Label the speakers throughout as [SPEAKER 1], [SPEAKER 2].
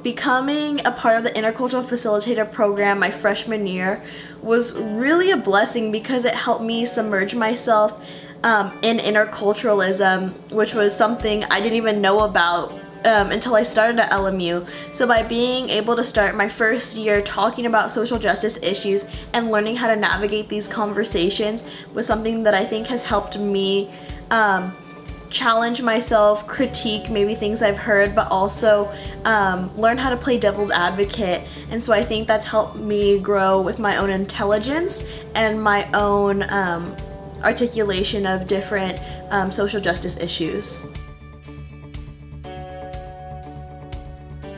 [SPEAKER 1] Becoming a part of the Intercultural Facilitator program my freshman year was really a blessing because it helped me submerge myself in interculturalism, which was something I didn't even know about until I started at LMU. So by being able to start my first year talking about social justice issues and learning how to navigate these conversations was something that I think has helped me challenge myself, critique maybe things I've heard, but also learn how to play devil's advocate. And so I think that's helped me grow with my own intelligence and my own articulation of different social justice issues.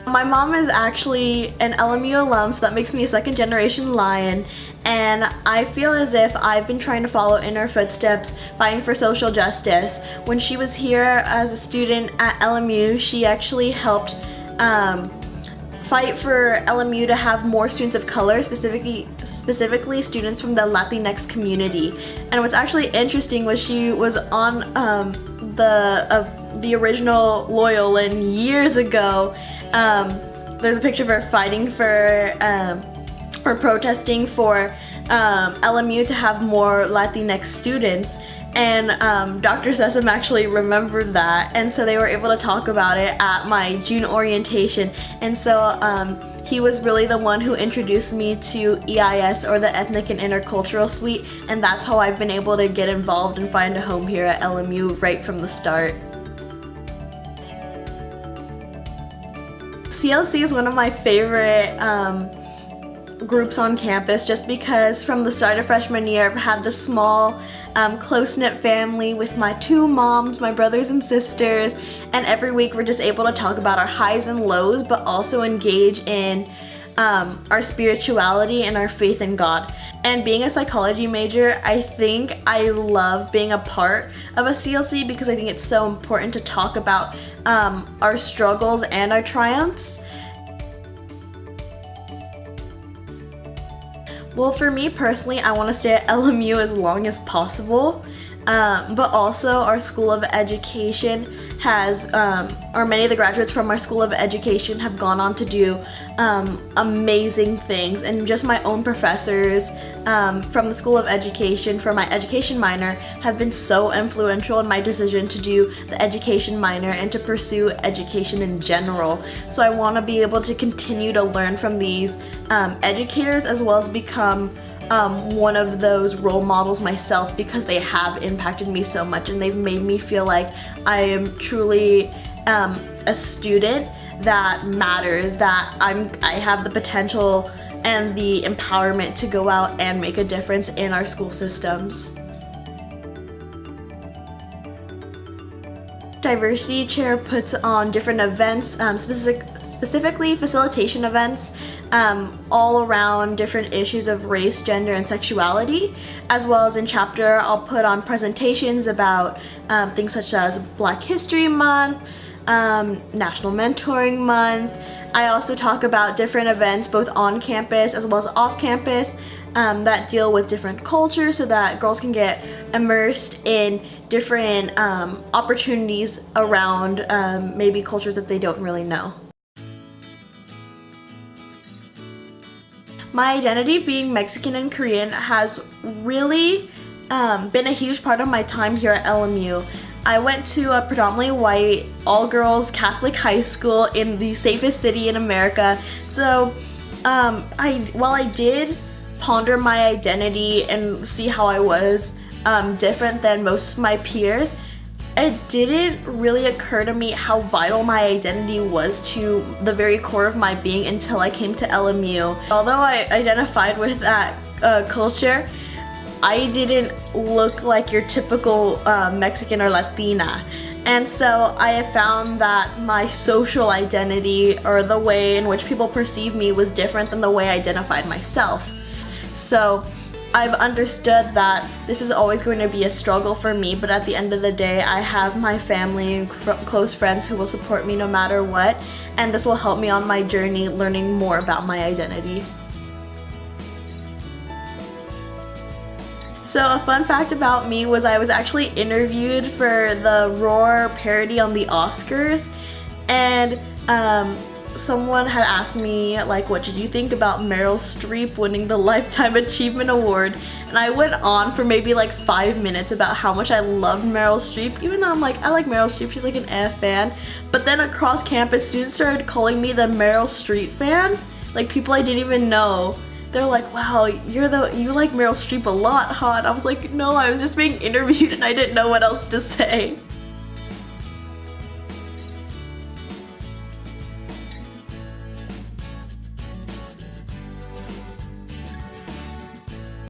[SPEAKER 1] My mom is actually an LMU alum, so that makes me a second generation Lion, and I feel as if I've been trying to follow in her footsteps fighting for social justice. When she was here as a student at LMU, she actually helped fight for LMU to have more students of color, specifically students from the Latinx community. And what's actually interesting was she was on the original Loyolan years ago. There's a picture of her fighting for or protesting for LMU to have more Latinx students, and Dr. Sessom actually remembered that, and so they were able to talk about it at my June orientation. And so he was really the one who introduced me to EIS, or the Ethnic and Intercultural Suite, and that's how I've been able to get involved and find a home here at LMU right from the start. CLC is one of my favorite groups on campus, just because from the start of freshman year I've had this small close-knit family with my two moms, my brothers and sisters, and every week we're just able to talk about our highs and lows, but also engage in our spirituality and our faith in God. And being a psychology major, I think I love being a part of a CLC because I think it's so important to talk about our struggles and our triumphs. Well, for me personally, I want to stay at LMU as long as possible, but also our School of Education has, or many of the graduates from our School of Education have gone on to do amazing things, and just my own professors from the School of Education for my education minor have been so influential in my decision to do the education minor and to pursue education in general. So I want to be able to continue to learn from these educators, as well as become one of those role models myself, because they have impacted me so much and they've made me feel like I am truly a student that matters, that I have the potential and the empowerment to go out and make a difference in our school systems. Diversity Chair puts on different events, specifically facilitation events, all around different issues of race, gender, and sexuality, as well as in chapter I'll put on presentations about things such as Black History Month, National Mentoring Month. I also talk about different events both on campus as well as off campus that deal with different cultures, so that girls can get immersed in different opportunities around maybe cultures that they don't really know. My identity, being Mexican and Korean, has really been a huge part of my time here at LMU. I went to a predominantly white, all-girls Catholic high school in the safest city in America. So while I did ponder my identity and see how I was different than most of my peers, it didn't really occur to me how vital my identity was to the very core of my being until I came to LMU. Although I identified with that culture, I didn't look like your typical Mexican or Latina. And so I have found that my social identity, or the way in which people perceive me, was different than the way I identified myself. So I've understood that this is always going to be a struggle for me, but at the end of the day, I have my family and close friends who will support me no matter what, and this will help me on my journey learning more about my identity. So a fun fact about me was I was actually interviewed for the Roar parody on the Oscars, and someone had asked me like, what did you think about Meryl Streep winning the Lifetime Achievement Award? And I went on for maybe like 5 minutes about how much I loved Meryl Streep, even though I'm like, I like Meryl Streep, she's like an F fan. But then across campus, students started calling me the Meryl Streep fan, like people I didn't even know. They're like, wow, you like Meryl Streep a lot, huh? And I was like, no, I was just being interviewed and I didn't know what else to say.